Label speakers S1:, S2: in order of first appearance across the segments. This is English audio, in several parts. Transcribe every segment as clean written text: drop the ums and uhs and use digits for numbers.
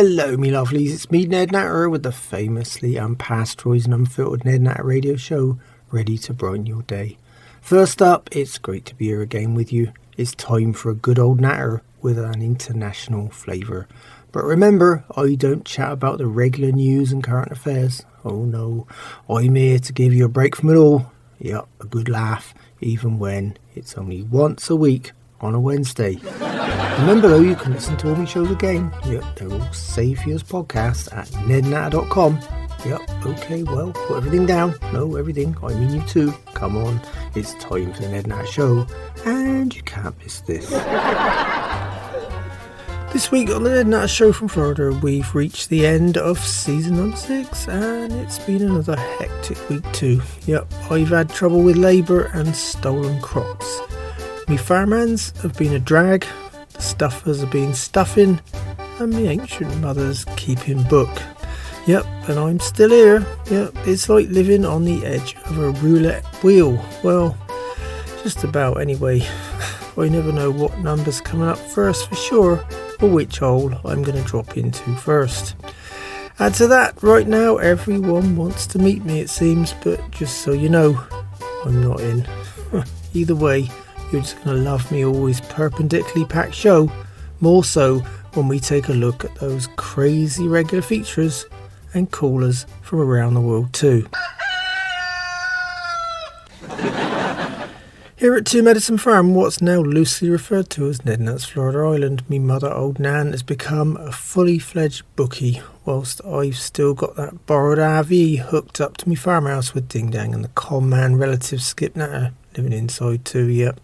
S1: Hello, me lovelies. It's me, Ned Natter, with the famously unpasteurised and unfiltered Ned Natter Radio Show, ready to brighten your day. First up, it's great to be here again with you. It's time for a good old natter with an international flavour. But remember, I don't chat about the regular news and current affairs. Oh no, I'm here to give you a break from it all. Yep, a good laugh, even when it's only once a week on a Wednesday. Remember though, you can listen to all my shows again. Yep, they're all saved for you as podcasts at nednatter.com. Yep, okay, well, put everything down. No, everything, I mean you too. Come on, it's time for the Ned Natter Show, and you can't miss this. This week on the Ned Natter Show from Florida, we've reached the end of season number 6, and it's been another hectic week too. Yep, I've had trouble with labour and stolen crops. Me farmhands have been a drag, the stuffers have been stuffing, and me ancient mother's keeping book. Yep, and I'm still here. Yep, it's like living on the edge of a roulette wheel. Well, just about anyway. I never know what number's coming up first for sure, or which hole I'm going to drop into first. Add to that, right now everyone wants to meet me it seems, but just so you know, I'm not in. Either way, you're just going to love me always perpendicularly packed show, more so when we take a look at those crazy regular features and callers from around the world too. Here at 2 Medicine Farm, what's now loosely referred to as Ned Nat's Florida Island, me mother old Nan has become a fully fledged bookie, whilst I've still got that borrowed RV hooked up to me farmhouse with Ding Dang and the con man relative Skip Natter living inside too, yep.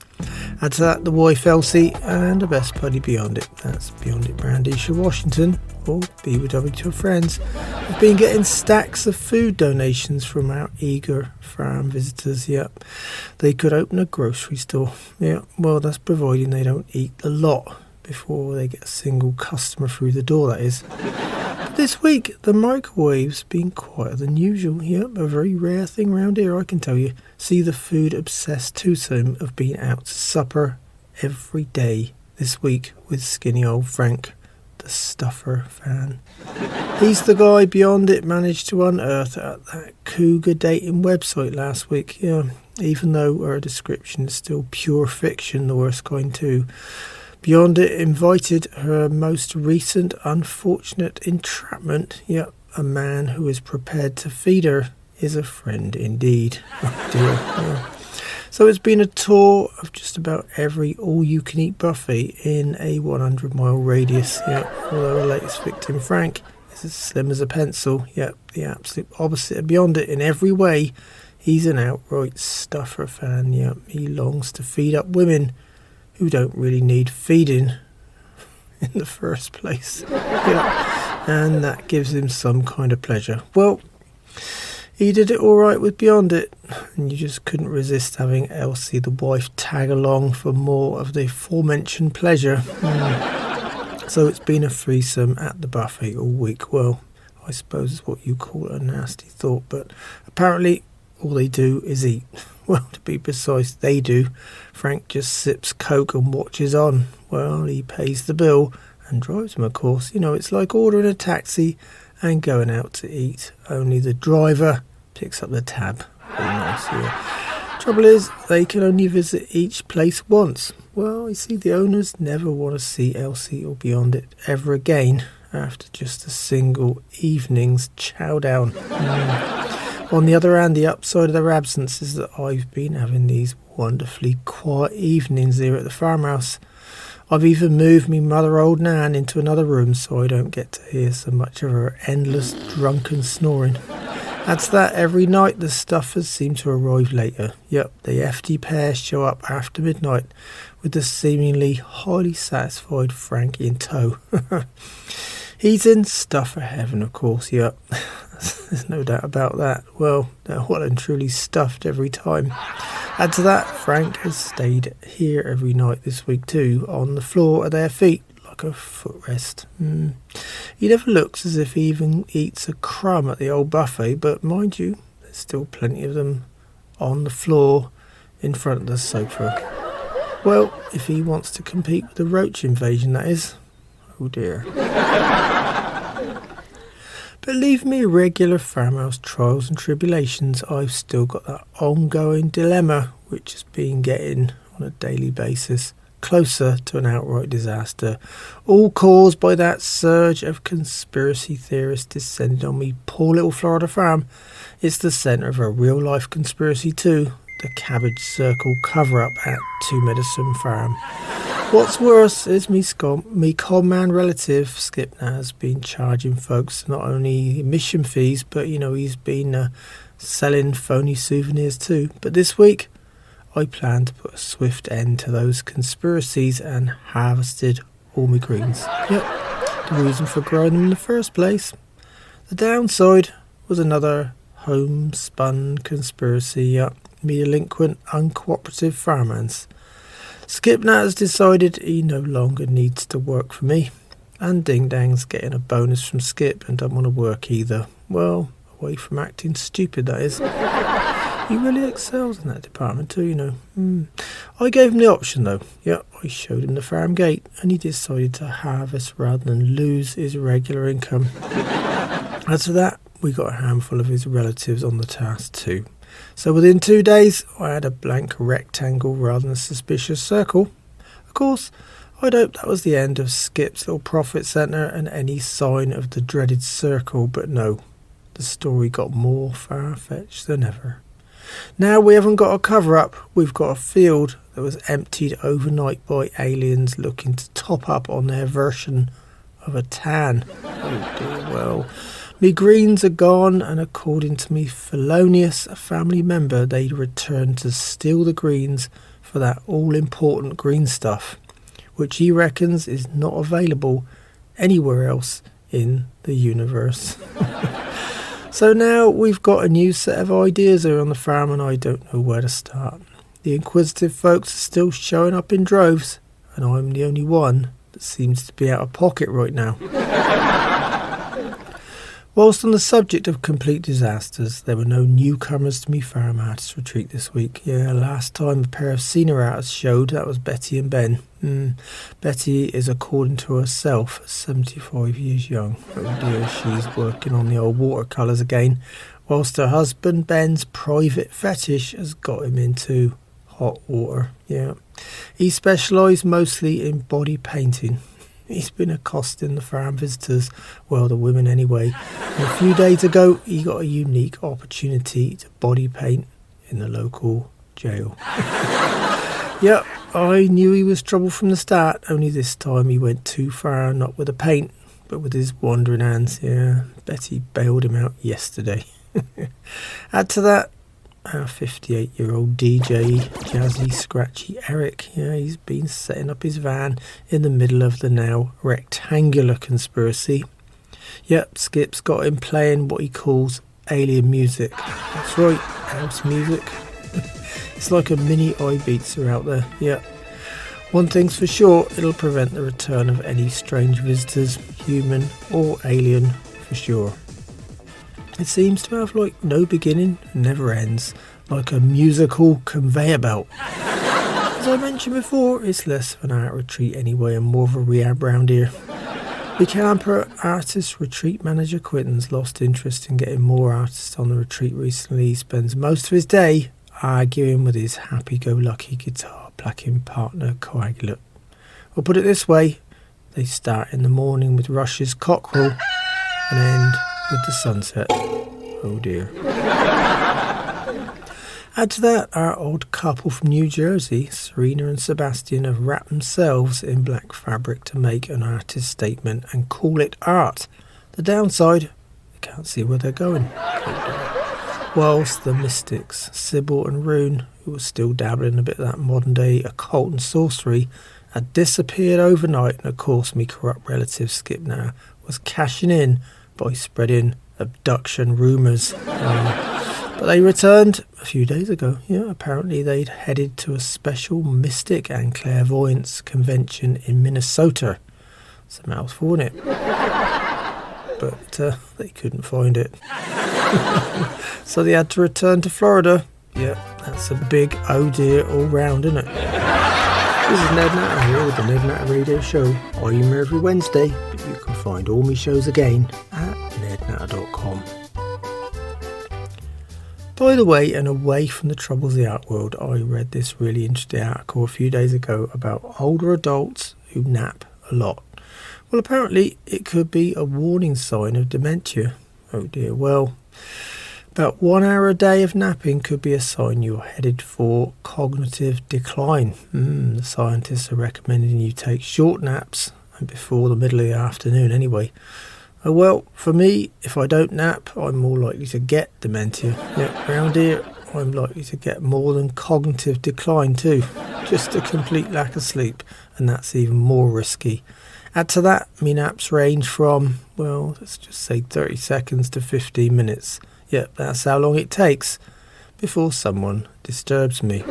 S1: Add to that the wife Elsie and the best buddy Beyondit, that's Beyondit Brandisha Washington, or BWW to her friends. I've been getting stacks of food donations from our eager farm visitors, yep. They could open a grocery store, yep, well that's providing they don't eat the lot before they get a single customer through the door, that is. This week, the microwave's been quieter than usual. Yep, a very rare thing around here, I can tell you. See, the food-obsessed twosome have been out to supper every day this week with skinny old Frank, the stuffer fan. He's the guy Beyondit managed to unearth at that Cougar Dating website last week. Yeah, even though her description is still pure fiction, the worst kind too. Beyondit invited her most recent unfortunate entrapment, yet a man who is prepared to feed her is a friend indeed. Oh dear. Yeah. So it's been a tour of just about every all-you-can-eat buffet in a 100-mile radius, yep, although her latest victim, Frank, is as slim as a pencil, yep, the absolute opposite of Beyondit in every way. He's an outright stuffer fan, yep, he longs to feed up women who don't really need feeding in the first place. Yeah. And that gives him some kind of pleasure. Well, he did it alright with Beyondit, and you just couldn't resist having Elsie, the wife, tag along for more of the aforementioned pleasure. So it's been a threesome at the buffet all week. Well, I suppose it's what you call a nasty thought, but apparently all they do is eat. Well, to be precise, they do. Frank just sips Coke and watches on. Well, he pays the bill and drives them, of course. You know, it's like ordering a taxi and going out to eat. Only the driver picks up the tab. Very nice, yeah. Trouble is, they can only visit each place once. Well, you see, the owners never want to see Elsie or Beyondit ever again after just a single evening's chow down. On the other hand, the upside of their absence is that I've been having these wonderfully quiet evenings here at the farmhouse. I've even moved me mother old Nan into another room so I don't get to hear so much of her endless drunken snoring. That's that, every night the stuffers seem to arrive later. Yep, the FD pair show up after midnight with the seemingly highly satisfied Frankie in tow. He's in stuffer heaven, of course, yep. There's no doubt about that. Well, they're well and truly stuffed every time. Add to that, Frank has stayed here every night this week too, on the floor at their feet, like a footrest. He never looks as if he even eats a crumb at the old buffet, but mind you, there's still plenty of them on the floor in front of the sofa. Well, if he wants to compete with the roach invasion, that is. Oh dear. But leave me regular farmhouse trials and tribulations, I've still got that ongoing dilemma which has been getting, on a daily basis, closer to an outright disaster, all caused by that surge of conspiracy theorists descending on me poor little Florida farm. It's the centre of a real life conspiracy too, the Cabbage Circle cover-up at Two Medicine Farm. What's worse is me con-man relative, Skip, has been charging folks not only admission fees, but he's been selling phony souvenirs too. But this week, I plan to put a swift end to those conspiracies and harvested all my greens. Yep, the reason for growing them in the first place. The downside was another homespun conspiracy. Yep, me delinquent, uncooperative farmhands. Skip Nat has decided he no longer needs to work for me, and Ding Dang's getting a bonus from Skip and don't want to work either. Well, away from acting stupid, that is. He really excels in that department too, I gave him the option though. Yep, I showed him the farm gate and he decided to harvest rather than lose his regular income. As for that, we got a handful of his relatives on the task too. So within 2 days, I had a blank rectangle rather than a suspicious circle. Of course, I'd hoped that was the end of Skip's little profit centre and any sign of the dreaded circle, but no, the story got more far-fetched than ever. Now we haven't got a cover-up, we've got a field that was emptied overnight by aliens looking to top up on their version of a tan. Oh dear, well, me greens are gone, and according to me felonious family member, they'd returned to steal the greens for that all-important green stuff, which he reckons is not available anywhere else in the universe. So now we've got a new set of ideas here on the farm and I don't know where to start. The inquisitive folks are still showing up in droves and I'm the only one that seems to be out of pocket right now. Whilst on the subject of complete disasters, there were no newcomers to me farm artist retreat this week. Yeah, last time a pair of senior artists showed, that was Betty and Ben. Betty is, according to herself, 75 years young. Oh dear, she's working on the old watercolours again, whilst her husband Ben's private fetish has got him into hot water. Yeah, he specialised mostly in body painting. He's been accosting the farm visitors, well, the women anyway. And a few days ago, he got a unique opportunity to body paint in the local jail. Yep, I knew he was trouble from the start, only this time he went too far, not with the paint, but with his wandering hands. Yeah, Betty bailed him out yesterday. Add to that, our 58-year-old DJ, Jazzy Scratchy Eric. Yeah, he's been setting up his van in the middle of the now rectangular conspiracy. Yep, Skip's got him playing what he calls alien music. That's right, house music. It's like a mini Ibiza out there. Yep. One thing's for sure, it'll prevent the return of any strange visitors, human or alien, for sure. It seems to have no beginning and never ends, like a musical conveyor belt. As I mentioned before, it's less of an art retreat anyway and more of a rehab round here. The camper artist retreat manager Quinton's lost interest in getting more artists on the retreat recently. He spends most of his day arguing with his happy-go-lucky guitar plucking partner Coagulate. Or put it this way, they start in the morning with Rush's Cockerel and end with the sunset. Oh dear. Add to that, our old couple from New Jersey, Serena and Sebastian, have wrapped themselves in black fabric to make an artist statement and call it art. The downside, they can't see where they're going. Whilst the mystics, Sybil and Rune, who were still dabbling a bit of that modern day occult and sorcery, had disappeared overnight, and of course me corrupt relative Skip now was cashing in by spreading abduction rumours. But they returned a few days ago. Yeah, apparently they'd headed to a special mystic and clairvoyance convention in Minnesota. It's a mouthful, isn't it? But they couldn't find it. So they had to return to Florida. Yeah, that's a big oh dear all round, isn't it? This is Ned Natter here with the Ned Natter Radio Show. I'm here every Wednesday, but you can find all my shows again at Ned Natter nednatter.com. By the way, and away from the troubles of the art world, I read this really interesting article a few days ago about older adults who nap a lot. Well, apparently it could be a warning sign of dementia. Oh dear, well, about 1 hour a day of napping could be a sign you're headed for cognitive decline. The scientists are recommending you take short naps, and before the middle of the afternoon anyway. Oh well, for me, if I don't nap, I'm more likely to get dementia. Yeah, around here, I'm likely to get more than cognitive decline too. Just a complete lack of sleep, and that's even more risky. Add to that, me naps range from, well, let's just say 30 seconds to 15 minutes. Yep, that's how long it takes before someone disturbs me.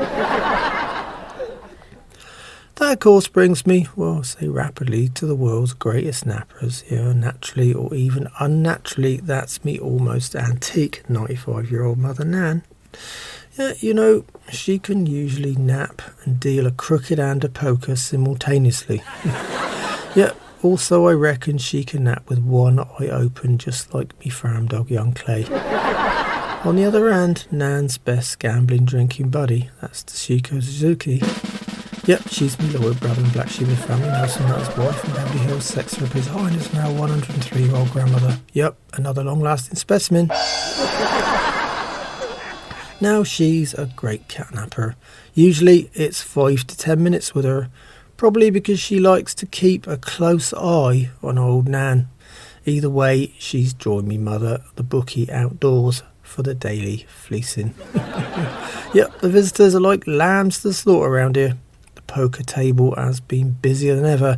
S1: That, of course, brings me, well, say rapidly, to the world's greatest nappers. Yeah, naturally or even unnaturally, that's me almost antique 95-year-old mother Nan. Yeah, you know, she can usually nap and deal a crooked and a poker simultaneously. Yeah, also I reckon she can nap with one eye open, just like me farm dog young Clay. On the other hand, Nan's best gambling drinking buddy, that's Toshiko Suzuki. Yep, she's my loyal brother and black sheep of the family, Nelson Nutter's wife and Beverly Hills sex of his highness, now 103-year-old grandmother. Yep, another long-lasting specimen. Now she's a great catnapper. Usually it's 5 to 10 minutes with her, probably because she likes to keep a close eye on old Nan. Either way, she's joined me mother at the bookie outdoors for the daily fleecing. Yep, the visitors are like lambs to the slaughter around here. The poker table has been busier than ever,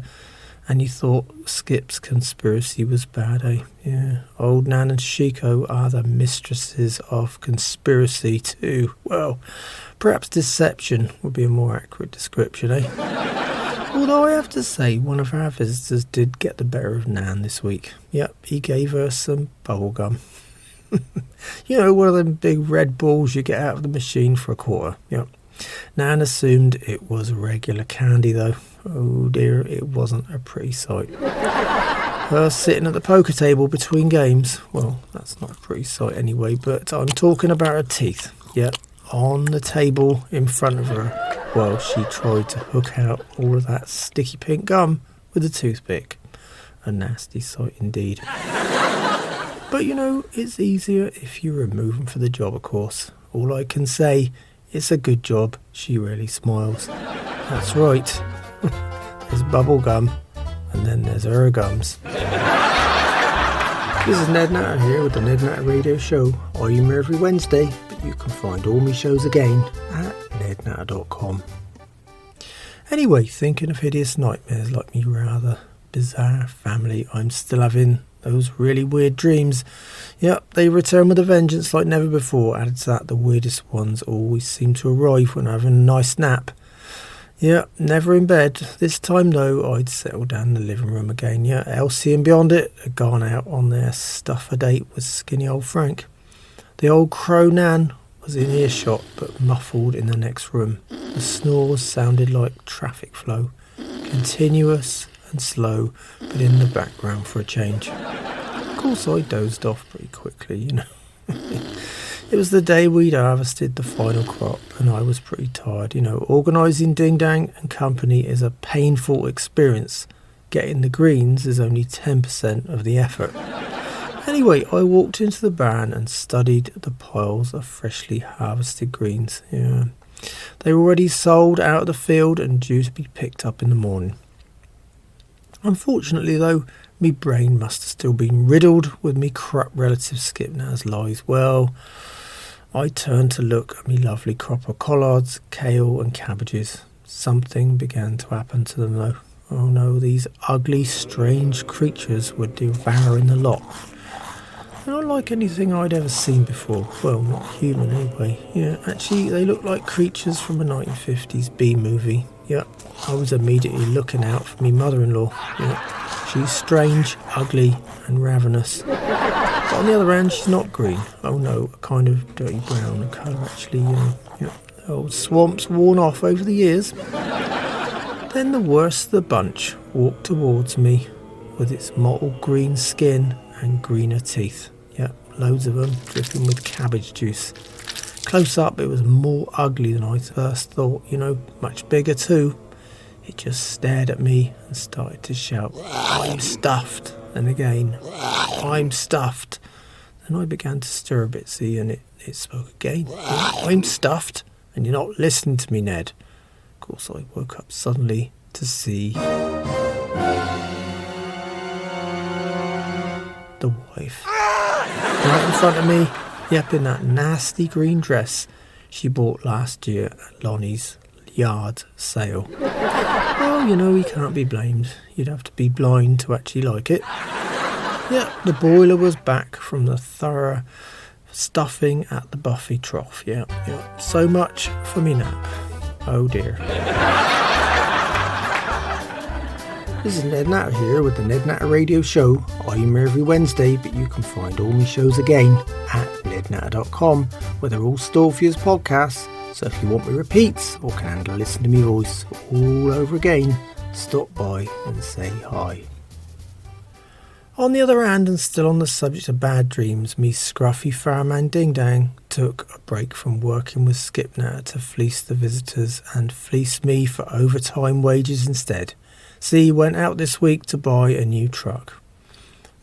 S1: and you thought Skip's conspiracy was bad, eh? Yeah, old Nan and Shiko are the mistresses of conspiracy too. Well, perhaps deception would be a more accurate description, eh? Although I have to say, one of our visitors did get the better of Nan this week. Yep, he gave her some bubblegum. You know, one of them big red balls you get out of the machine for a quarter. Yep. Nan assumed it was regular candy though. Oh dear, it wasn't a pretty sight. Her sitting at the poker table between games. Well, that's not a pretty sight anyway, but I'm talking about her teeth. Yep, on the table in front of her. Well, she tried to hook out all of that sticky pink gum with a toothpick. A nasty sight indeed. But you know, it's easier if you remove them for the job, of course. All I can say, it's a good job. She really smiles. That's right. There's bubble gum, and then there's her gums. This is Ned Natter here with the Ned Natter Radio Show. I'm here every Wednesday, but you can find all my shows again at nednatter.com. Anyway, thinking of hideous nightmares like me rather bizarre family, I'm still having those really weird dreams. Yep, they return with a vengeance like never before. Added to that, the weirdest ones always seem to arrive when I'm having a nice nap. Yeah, never in bed. This time though, I'd settled down in the living room again. Yeah, Elsie and Beyondit had gone out on their stuffer date with skinny old Frank. The old crow Nan was in earshot but muffled in the next room. The snores sounded like traffic flow, continuous and slow, but in the background for a change. Of course I dozed off pretty quickly, you know. It was the day we'd harvested the final crop and I was pretty tired, you know. Organising Ding Dang and company is a painful experience. Getting the greens is only 10% of the effort. Anyway, I walked into the barn and studied the piles of freshly harvested greens. Yeah, they were already sold out of the field and due to be picked up in the morning. Unfortunately though, me brain must have still been riddled with me corrupt relative Skip Na's lies. Well, I turned to look at me lovely crop of collards, kale and cabbages. Something began to happen to them though. Oh no, these ugly, strange creatures were devouring the lot. They're not like anything I'd ever seen before. Well, not human anyway. Yeah, actually they look like creatures from a 1950s B movie. Yep, I was immediately looking out for me mother-in-law. Yep, she's strange, ugly and ravenous. But on the other hand, she's not green. Oh no, a kind of dirty brown colour actually. Yep, the old swamp's worn off over the years. Then the worst of the bunch walked towards me with its mottled green skin and greener teeth. Yep, loads of them, dripping with cabbage juice. Close up, it was more ugly than I first thought, much bigger too. It just stared at me and started to shout, "I'm stuffed," and again, "I'm stuffed." Then I began to stir a bit, see, and it spoke again. "I'm stuffed, and you're not listening to me, Ned." Of course, I woke up suddenly to see the wife. Right in front of me, yep, in that nasty green dress she bought last year at Lonnie's yard sale. Well, you can't be blamed. You'd have to be blind to actually like it. Yeah, the boiler was back from the thorough stuffing at the buffet trough. Yeah. So much for me nap. Oh dear. This is Ned Natter here with the Ned Natter Radio Show. I'm here every Wednesday, but you can find all my shows again at nednatter.com, where they're all stored for you as podcasts. So if you want me repeats or can handle listen to me voice all over again, stop by and say hi. On the other hand, and still on the subject of bad dreams, me scruffy fireman Ding Dang took a break from working with Skip Natter to fleece the visitors and fleece me for overtime wages instead. See, he went out this week to buy a new truck.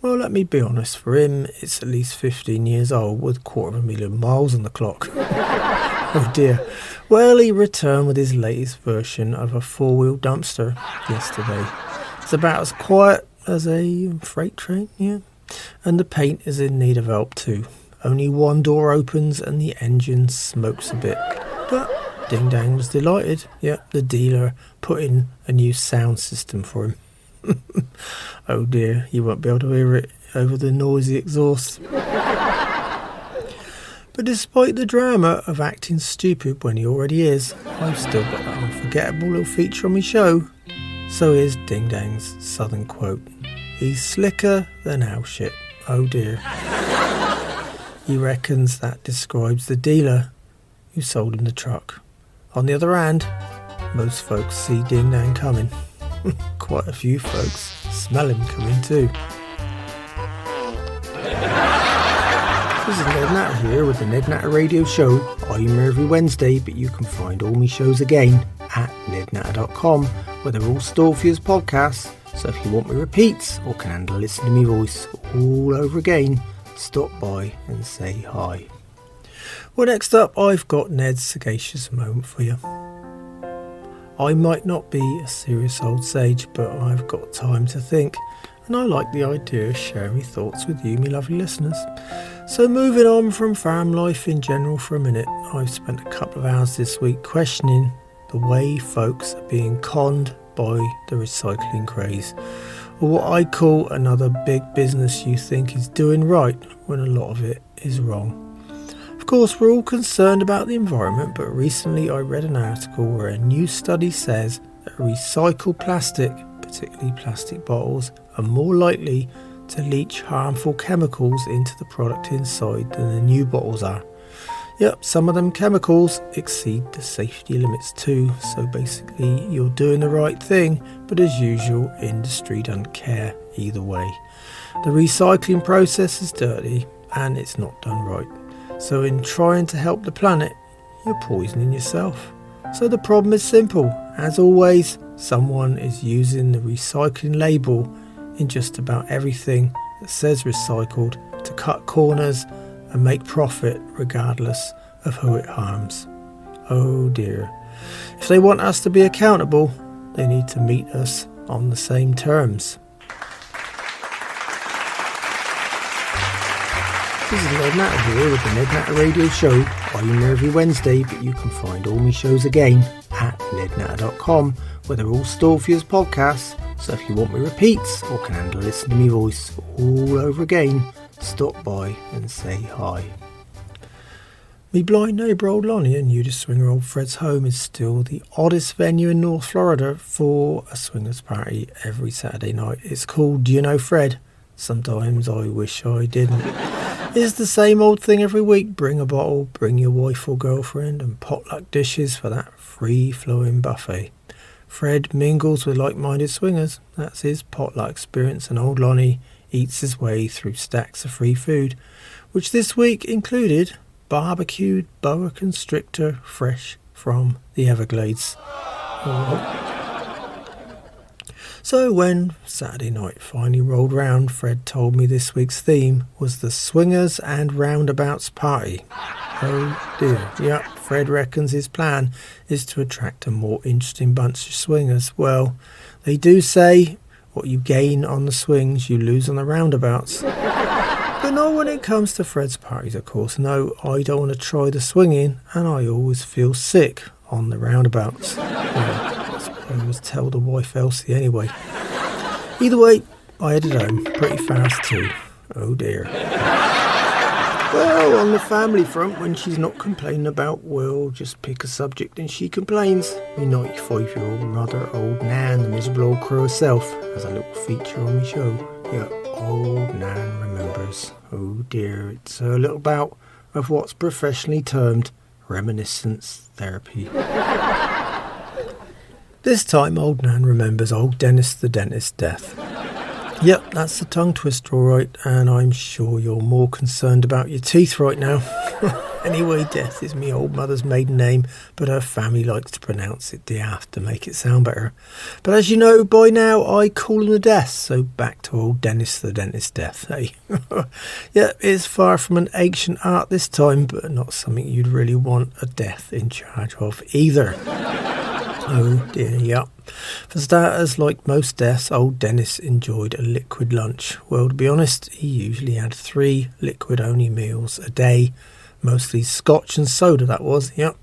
S1: Well, let me be honest, for him it's at least 15 years old with 250,000 miles on the clock. Oh dear. Well, he returned with his latest version of a 4-wheel dumpster yesterday. It's about as quiet as a freight train, yeah. And the paint is in need of help too. Only one door opens and the engine smokes a bit. But Ding Dang was delighted. Yeah, the dealer put in a new sound system for him. Oh dear, you won't be able to hear it over the noisy exhaust. But despite the drama of acting stupid when he already is, I've still got that unforgettable little feature on my show. So here's Ding Dang's southern quote. He's slicker than owl shit. Oh dear. He reckons that describes the dealer who sold him the truck. On the other hand, most folks see Ding Dang coming. Quite a few folks smell him coming too. This is Ned Natter here with the Ned Natter Radio Show. I'm here every Wednesday, but you can find all my shows again at nednatter.com, where they're all stored for you as podcasts. So if you want me repeats or can handle listen to me voice all over again, stop by and say hi. Well, next up, I've got Ned's Sagacious Moment for you. I might not be a serious old sage, but I've got time to think, and I like the idea of sharing my thoughts with you, my lovely listeners. So moving on from farm life in general for a minute, I've spent a couple of hours this week questioning the way folks are being conned by the recycling craze, or what I call another big business you think is doing right when a lot of it is wrong. Of course, we're all concerned about the environment, but recently I read an article where a new study says that recycled plastic, particularly plastic bottles, are more likely to leach harmful chemicals into the product inside than the new bottles are. Yep, some of them chemicals exceed the safety limits too, so basically you're doing the right thing, but as usual, industry doesn't care either way. The recycling process is dirty and it's not done right. So in trying to help the planet, you're poisoning yourself. So the problem is simple. As always, someone is using the recycling label in just about everything that says recycled to cut corners and make profit regardless of who it harms. Oh dear. If they want us to be accountable, they need to meet us on the same terms. This is Ned Natter here with the Ned Natter Radio Show. I'm here every Wednesday, but you can find all my shows again at nednatter.com, where they're all stored for you as podcasts. So if you want me repeats or can handle listen to me voice all over again, stop by and say hi. Me blind neighbour old Lonnie and nudist swinger old Fred's home is still the oddest venue in North Florida for a swingers party every Saturday night. It's called Do You Know Fred? Sometimes I wish I didn't. It's the same old thing every week. Bring a bottle, bring your wife or girlfriend, and potluck dishes for that free-flowing buffet. Fred mingles with like-minded swingers. That's his potluck experience, and old Lonnie eats his way through stacks of free food. which this week included barbecued boa constrictor fresh from the Everglades. So when Saturday night finally rolled round, Fred told me this week's theme was the Swingers and Roundabouts Party. Oh dear, yep, Fred reckons his plan is to attract a more interesting bunch of swingers. Well, they do say what you gain on the swings, you lose on the roundabouts. But not when it comes to Fred's parties, of course. No, I don't want to try the swinging, and I always feel sick on the roundabouts. I must tell the wife Elsie anyway. Either way, I headed home pretty fast too. Oh dear. Well, on the family front, when she's not complaining about, well, just pick a subject and she complains. My 95-year-old mother, old Nan, the miserable old crow herself, has a little feature on my show. Yeah, old Nan remembers. Oh dear, it's a little bout of what's professionally termed reminiscence therapy. This time, old Nan remembers old Dennis the dentist's death. Yep, that's the tongue twister, all right, and I'm sure you're more concerned about your teeth right now. Anyway, Death is me old mother's maiden name, but her family likes to pronounce it Death to make it sound better. But as you know by now, I call him the Death, so back to old Dennis the dentist's death, hey? Yeah, it's far from an ancient art this time, but not something you'd really want a Death in charge of either. Oh dear, yep. For starters, like most deaths, old Dennis enjoyed a liquid lunch. Well, to be honest, he usually had 3 liquid-only meals a day. Mostly scotch and soda, that was, yep.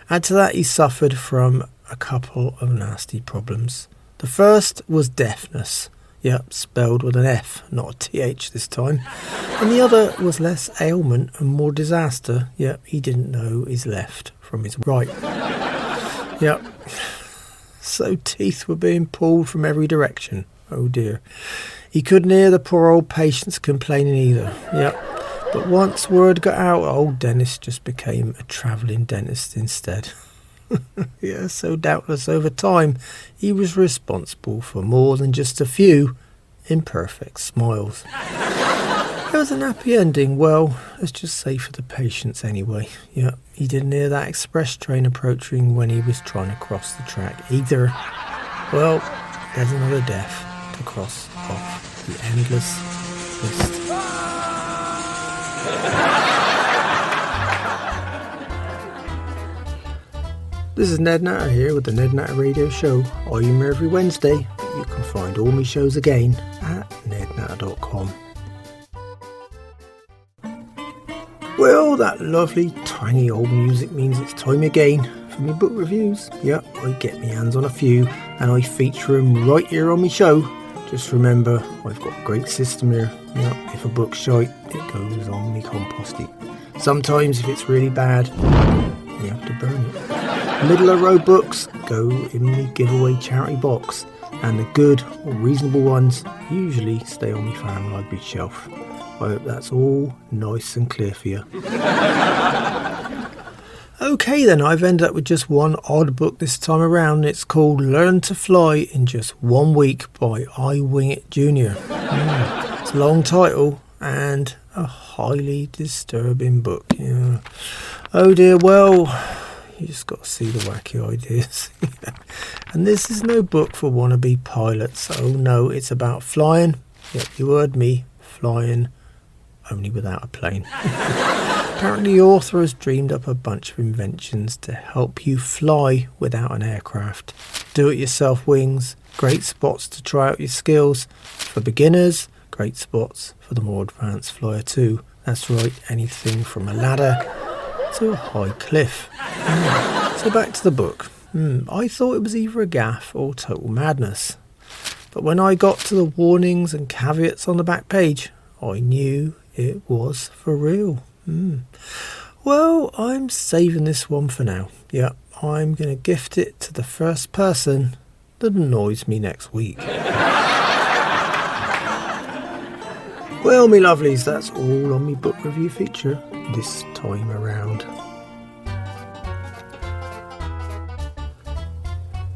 S1: Add to that, he suffered from a couple of nasty problems. The first was deafness. Yep, spelled with an F, not a TH this time. And the other was less ailment and more disaster. Yep, he didn't know his left from his right. Yep. So teeth were being pulled from every direction. Oh dear. He couldn't hear the poor old patients complaining either. Yep. But once word got out, old Dennis just became a travelling dentist instead. Yeah, so doubtless over time, he was responsible for more than just a few imperfect smiles. There was an happy ending, well, let's just say for the patients anyway. Yeah, he didn't hear that express train approaching when he was trying to cross the track either. Well, there's another death to cross off the endless list. This is Ned Natter here with the Ned Natter Radio Show. I'm here every Wednesday, but you can find all my shows again at nednatter.com. Well, that lovely, tiny old music means it's time again for me book reviews. Yep, I get my hands on a few and I feature them right here on my show. Just remember, I've got a great system here. Yep, if a book's shite, it goes on me compost heap. Sometimes if it's really bad, you have to burn it. Middle of road books go in the giveaway charity box, and the good or reasonable ones usually stay on my fan library shelf. I hope that's all nice and clear for you. Okay then, I've ended up with just one odd book this time around. It's called Learn to Fly in Just 1 Week by I Wing It Jr. It's a long title and a highly disturbing book. Yeah. Oh dear, well, you just got to see the wacky ideas. And this is no book for wannabe pilots. Oh no, it's about flying. Yep, you heard me, flying. Only without a plane. Apparently the author has dreamed up a bunch of inventions to help you fly without an aircraft. Do-it-yourself wings, great spots to try out your skills. For beginners, great spots for the more advanced flyer too. That's right, anything from a ladder to a high cliff. So back to the book. I thought it was either a gaffe or total madness. But when I got to the warnings and caveats on the back page, I knew it was for real. Well, I'm saving this one for now. Yep, I'm going to gift it to the first person that annoys me next week. Well, me lovelies, that's all on me book review feature this time around.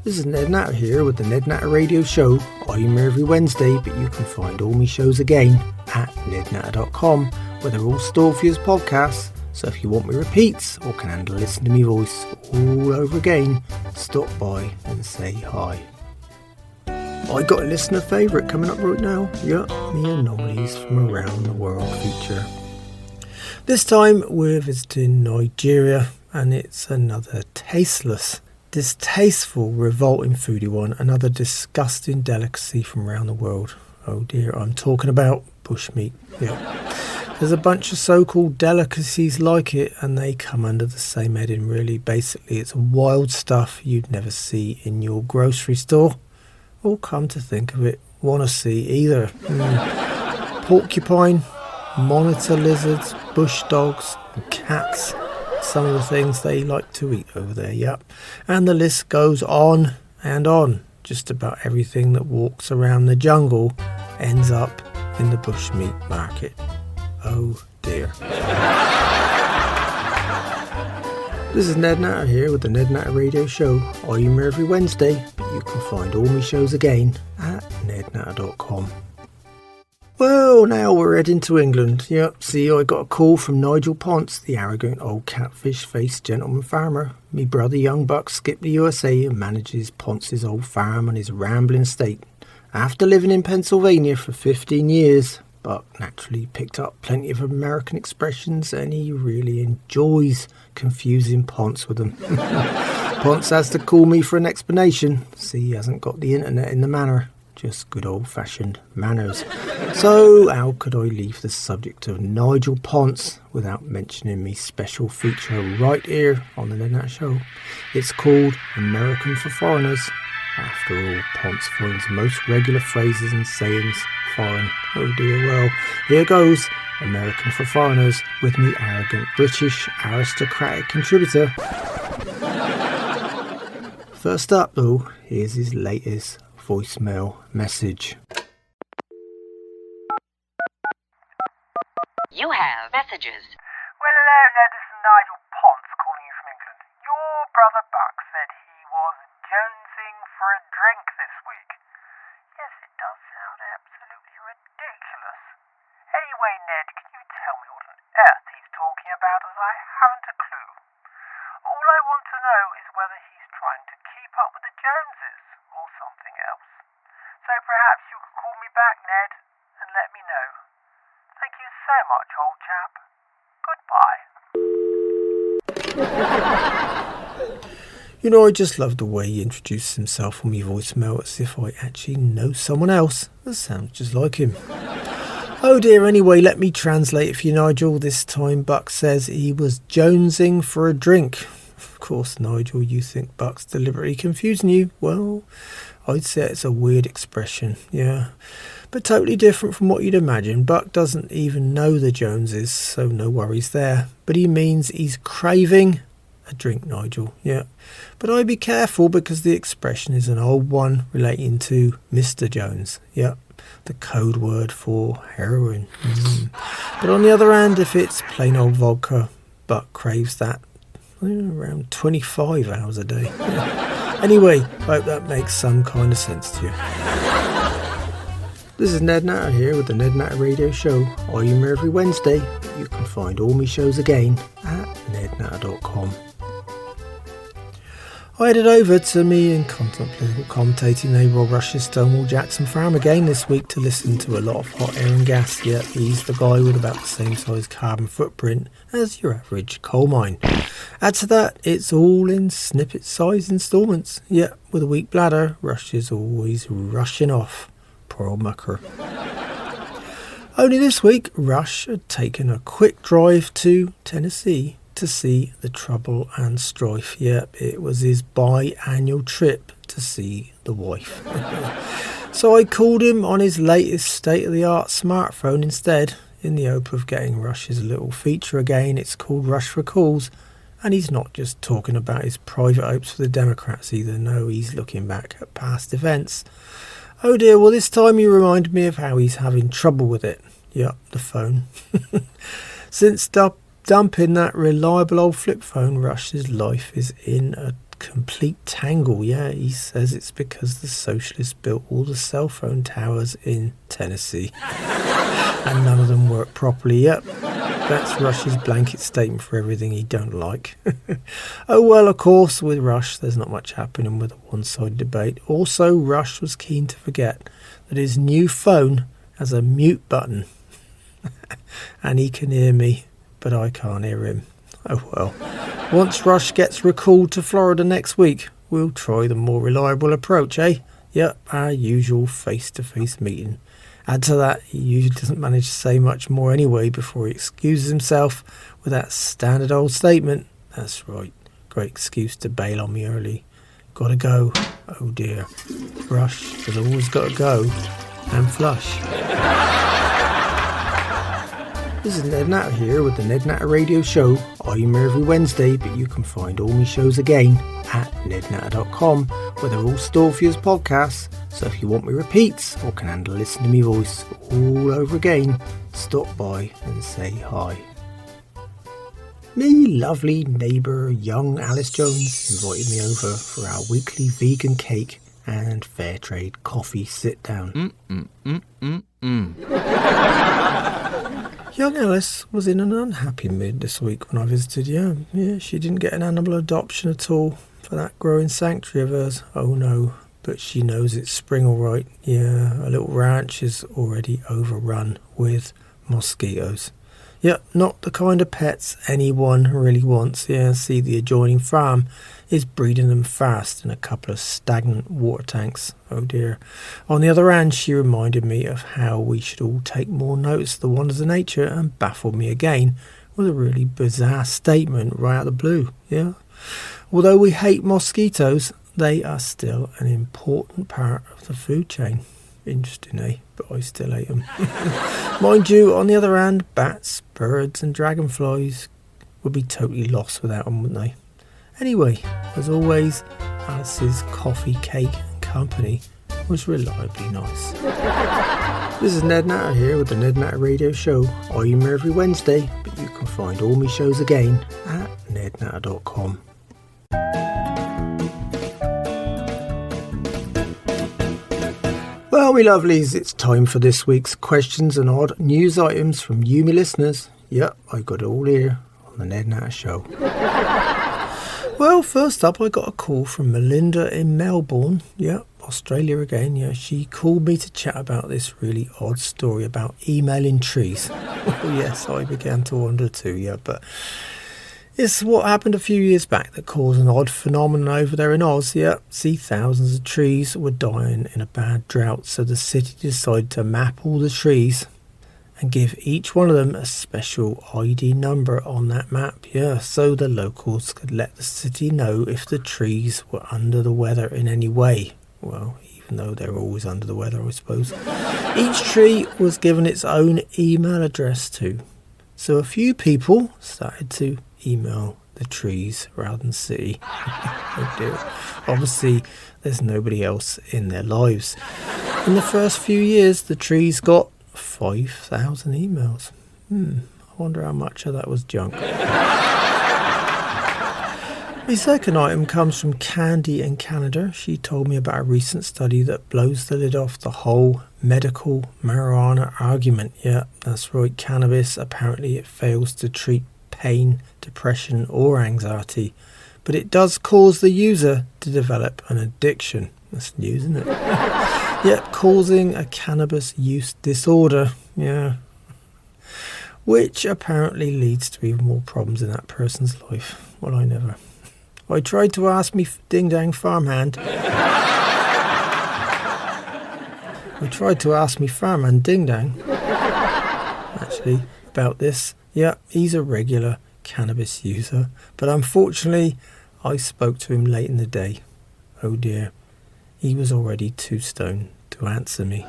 S1: This is Ned Natter here with the Ned Natter Radio Show. I'm here every Wednesday, but you can find all my shows again at nednatter.com, where they're all stored for you as podcasts. So if you want me repeats or can handle listening to me voice all over again, stop by and say hi. I got a listener favourite coming up right now. Yep, me anomalies from around the world feature. This time we're visiting Nigeria, and it's another tasteless, distasteful, revolting foodie one, another disgusting delicacy from around the world. Oh dear, I'm talking about bushmeat. Yep. There's a bunch of so-called delicacies like it, and they come under the same heading really. Basically, it's wild stuff you'd never see in your grocery store. Or come to think of it, want to see either. Porcupine, monitor lizards, bush dogs, and cats. Some of the things they like to eat over there, yep. And the list goes on and on. Just about everything that walks around the jungle ends up in the bushmeat market. Oh dear. This is Ned Natter here with the Ned Natter Radio Show. I'm here every Wednesday, but you can find all my shows again at nednatter.com. Well, now we're heading to England. Yep, see, I got a call from Nigel Ponce, the arrogant old catfish-faced gentleman farmer. Me brother Young Buck skipped the USA and manages Ponce's old farm on his rambling estate. After living in Pennsylvania for 15 years, Buck naturally picked up plenty of American expressions, and he really enjoys confusing Ponce with them. Ponce has to call me for an explanation. See, he hasn't got the internet in the manor, just good old-fashioned manners. So how could I leave the subject of Nigel Ponce without mentioning me special feature right here on the Ned Natter Show? It's called American for Foreigners. After all, Ponce finds most regular phrases and sayings foreign. Oh dear, well, here goes American for Foreigners with me arrogant British aristocratic contributor. First up though, here's his latest voicemail message.
S2: You have messages.
S3: Well, hello, Ned. This is Nigel Ponce calling you from England. Your brother Buck said he was jonesing for a drink this week. Yes, it does sound absolutely ridiculous. Anyway, Ned, can you tell me what on earth he's talking about, as I haven't a clue? All I want to know is whether he's trying to keep up with the Joneses or something else. So perhaps you could call me back, Ned, and let me know. Thank you so much, old chap. Goodbye.
S1: You know, I just love the way he introduces himself on my voicemail as if I actually know someone else that sounds just like him. Oh dear, anyway, let me translate it for you, Nigel. This time Buck says he was jonesing for a drink. Of course, Nigel, you think Buck's deliberately confusing you. Well, I'd say it's a weird expression, yeah. But totally different from what you'd imagine. Buck doesn't even know the Joneses, so no worries there. But he means he's craving a drink, Nigel, yeah. But I'd be careful because the expression is an old one relating to Mr. Jones, yeah. The code word for heroin. But on the other hand, if it's plain old vodka, Buck craves that around 25 hours a day. Yeah. Anyway, hope that makes some kind of sense to you. This is Ned Natter here with the Ned Natter Radio Show. I'm here every Wednesday. You can find all my shows again at nednatter.com. I headed over to me and commentating neighbour of Rush's Stonewall Jackson farm again this week to listen to a lot of hot air and gas. Yet he's the guy with about the same size carbon footprint as your average coal mine. Add to that, it's all in snippet size instalments. Yet with a weak bladder, Rush is always rushing off. Poor old mucker. Only this week, Rush had taken a quick drive to Tennessee to see the trouble and strife. Yep, it was his biannual trip to see the wife. So I called him on his latest state-of-the-art smartphone instead, in the hope of getting Rush's little feature again. It's called Rush Recalls, and he's not just talking about his private hopes for the Democrats either. No, he's looking back at past events. Oh dear, well this time he reminded me of how he's having trouble with it. Yep, the phone. Since dumping that reliable old flip phone, Rush's life is in a complete tangle. Yeah, he says it's because the socialists built all the cell phone towers in Tennessee. And none of them work properly. Yep, that's Rush's blanket statement for everything he don't like. Oh well, of course, with Rush there's not much happening with a one-sided debate. Also, Rush was keen to forget that his new phone has a mute button. And he can hear me, but I can't hear him. Oh well. Once Rush gets recalled to Florida next week, we'll try the more reliable approach, eh? Yep, our usual face-to-face meeting. Add to that, he usually doesn't manage to say much more anyway before he excuses himself with that standard old statement. That's right, great excuse to bail on me early. Gotta go. Oh dear. Rush has always gotta go and flush. This is Ned Natter here with the Ned Natter Radio Show. I'm here every Wednesday, but you can find all my shows again at nednatter.com, where they're all stored for you as podcasts. So if you want me repeats or can handle listening to me voice all over again, stop by and say hi. Me lovely neighbour young Alice Jones invited me over for our weekly vegan cake and fair trade coffee sit down. Young Alice was in an unhappy mood this week when I visited. Yeah, she didn't get an animal adoption at all for that growing sanctuary of hers. Oh no, but she knows it's spring all right. Yeah, her little ranch is already overrun with mosquitoes. Yeah, not the kind of pets anyone really wants. Yeah, see, the adjoining farm is breeding them fast in a couple of stagnant water tanks. Oh dear. On the other hand, she reminded me of how we should all take more notice of the wonders of nature and baffled me again with a really bizarre statement right out of the blue. Yeah. Although we hate mosquitoes, they are still an important part of the food chain. Interesting, eh? But I still hate them. Mind you, on the other hand, bats, birds and dragonflies would be totally lost without them, wouldn't they? Anyway, as always, Alice's coffee, cake and company was reliably nice. This is Ned Natter here with the Ned Natter Radio Show. I'm here every Wednesday, but you can find all my shows again at nednatter.com. Well, me lovelies, it's time for this week's questions and odd news items from you, me listeners. Yep, I got it all here on the Ned Natter Show. Well, first up, I got a call from Melinda in Melbourne. Yep, Australia again. Yeah, she called me to chat about this really odd story about emailing trees. Well, yes, I began to wonder too, yeah, but it's what happened a few years back that caused an odd phenomenon over there in Oz. Yeah, see, thousands of trees were dying in a bad drought, so the city decided to map all the trees and give each one of them a special ID number on that map. Yeah, so the locals could let the city know if the trees were under the weather in any way. Well, even though they're always under the weather, I suppose. Each tree was given its own email address too. So a few people started to email the trees rather than city. Oh dear. Obviously, there's nobody else in their lives. In the first few years, the trees got 5,000 emails. I wonder how much of that was junk. My second item comes from Candy in Canada. She told me about a recent study that blows the lid off the whole medical marijuana argument. Yeah, that's right, cannabis, apparently it fails to treat pain, depression or anxiety, but it does cause the user to develop an addiction. That's news, isn't it? Yep, causing a cannabis use disorder. Yeah, which apparently leads to even more problems in that person's life. Well, I tried to ask me ding dang farmhand. Ding Dang actually about this. Yeah, he's a regular cannabis user, but unfortunately I spoke to him late in the day. Oh dear, he was already too stoned to answer me.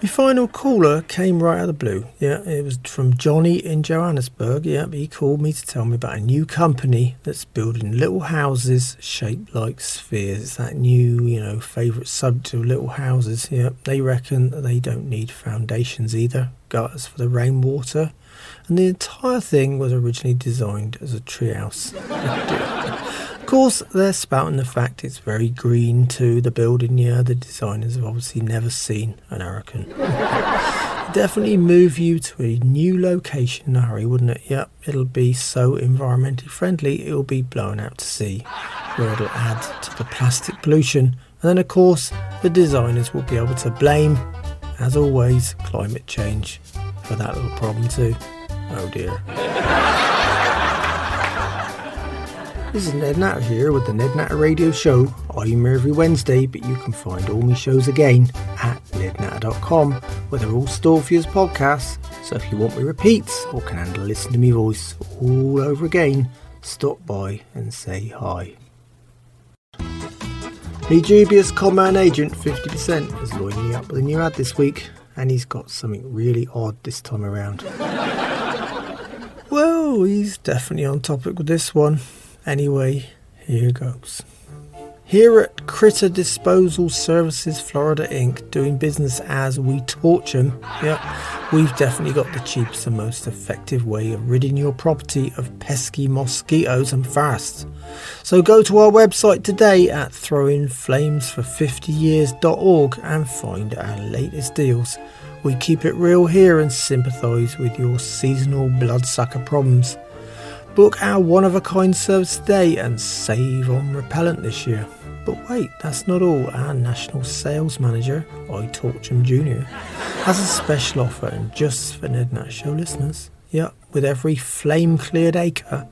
S1: My final caller came right out of the blue. Yeah, it was from Johnny in Johannesburg. Yeah, he called me to tell me about a new company that's building little houses shaped like spheres. It's that new, favourite subject of little houses. Yeah, they reckon that they don't need foundations either, gutters for the rainwater. And the entire thing was originally designed as a treehouse. Of course, they're spouting the fact it's very green too, the building. Yeah, the designers have obviously never seen an hurricane. Definitely move you to a new location in a hurry, wouldn't it? Yep, it'll be so environmentally friendly, it'll be blown out to sea, where it'll add to the plastic pollution. And then, of course, the designers will be able to blame, as always, climate change for that little problem too. Oh dear. This is Ned Natter here with the Ned Natter Radio Show. I'm here every Wednesday, but you can find all my shows again at nednatter.com, where they're all stored for you as podcasts. So if you want me repeats or can handle listening to me voice all over again, stop by and say hi. The dubious con-man agent 50% has lined me up with a new ad this week, and he's got something really odd this time around. Well, he's definitely on topic with this one. Anyway, here goes. Here at Critter Disposal Services Florida Inc., doing business as We Torch 'em, yep, we've definitely got the cheapest and most effective way of ridding your property of pesky mosquitoes and fast. So go to our website today at throwingflamesfor50years.org and find our latest deals. We keep it real here and sympathise with your seasonal bloodsucker problems. Book our one-of-a-kind service today and save on repellent this year. But wait, that's not all. Our national sales manager, I Torch 'em Jr., has a special offer, and just for Ned Natter Show listeners. Yep, with every flame-cleared acre,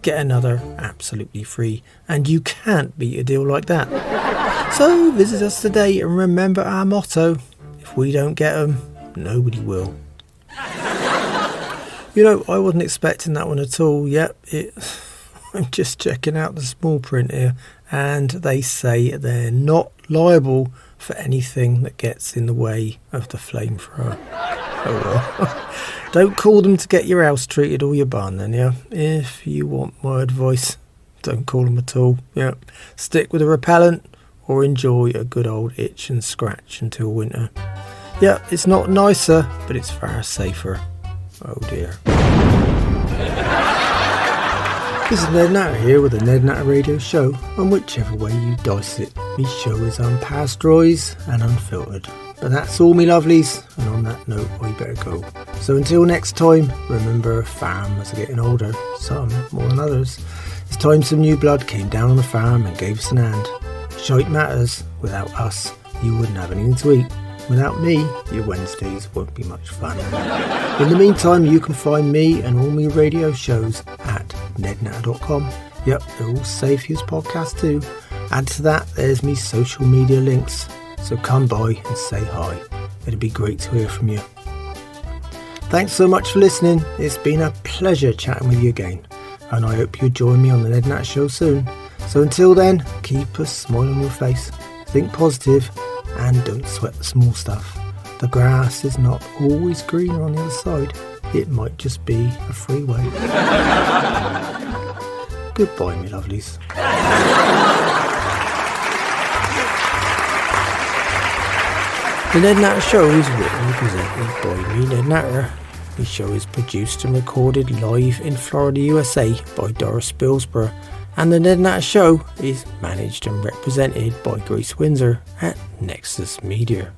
S1: get another absolutely free. And you can't beat a deal like that. So visit us today and remember our motto: if we don't get 'em, nobody will. You know, I wasn't expecting that one at all. Yep, I'm just checking out the small print here, and they say they're not liable for anything that gets in the way of the flamethrower. Oh well. Don't call them to get your house treated or your barn then, yeah? If you want my advice, don't call them at all. Yep, stick with a repellent or enjoy a good old itch and scratch until winter. Yep, it's not nicer, but it's far safer. Oh dear. This is Ned Natter here with the Ned Natter Radio Show, and whichever way you dice it, me show is unpasteurised and unfiltered. But that's all me lovelies, and on that note I better go. So until next time, remember farmers are getting older, some more than others. It's time some new blood came down on the farm and gave us an hand. Shite matters, without us you wouldn't have anything to eat. Without me, your Wednesdays won't be much fun. In the meantime, you can find me and all my radio shows at nednatter.com. Yep, they're all safe use podcasts too. Add to that, there's me social media links. So come by and say hi. It'd be great to hear from you. Thanks so much for listening. It's been a pleasure chatting with you again. And I hope you'll join me on the Ned Natter Show soon. So until then, keep a smile on your face. Think positive. And don't sweat the small stuff. The grass is not always greener on the other side. It might just be a freeway. Goodbye, me lovelies. The Ned Natter Show is written and presented by me, Ned Natter. The show is produced and recorded live in Florida, USA by Doris Billsborough. And the Ned Natter Show is managed and represented by Grace Windsor at Nexus Media.